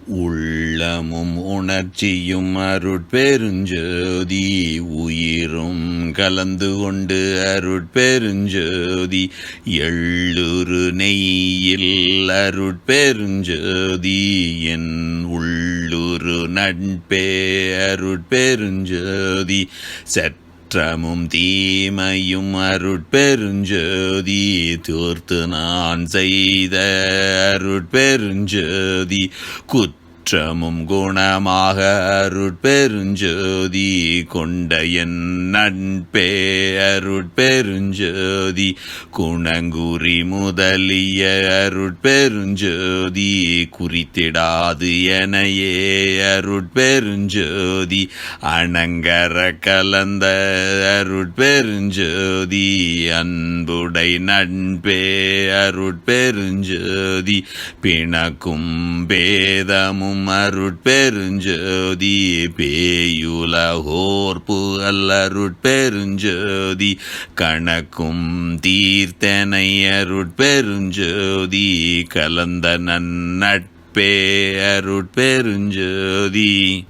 உள்ளமும் உணர்ச்சியும் அருட்பெருஞ்சோதி, உயிரும் கலந்து கொண்டு அருட்பெருஞ்சோதி, எள்ளுரு நெய்யில் அருட்பெருஞ்சோதி, என் உள்ளுரு நட்பே அருட்பெருஞ்சோதி, சற்றமும் தீமையும் அருட்பெருஞ்சோதி, தீர்த்து நான் செய்த அருட்பெருஞ்சோதி, குற்றமும் குணமாக அருட்பெருஞ்சோதி, கொண்ட என் நட்பே அருட்பெருஞ்சோதி, குணங்குறி முதலிய அருட்பெருஞ்சோதி, குறித்திடாது எனையே அருட்பெருஞ்சோதி, அணங்கர கலந்த அருட்பெருஞ்சோதி, அன்புடை நட்பே அருட்பெருஞ்சோதி, பிணக்கும் பேதமும் அருட்பெருஞ்சோதி, பேயுலகோர் புகழ் அருட்பெருஞ்சோதி, கணக்கும் தீர்த்தனை அருட்பெருஞ்சோதி, கலந்த நன்னட்பே அருட்பெருஞ்சோதி.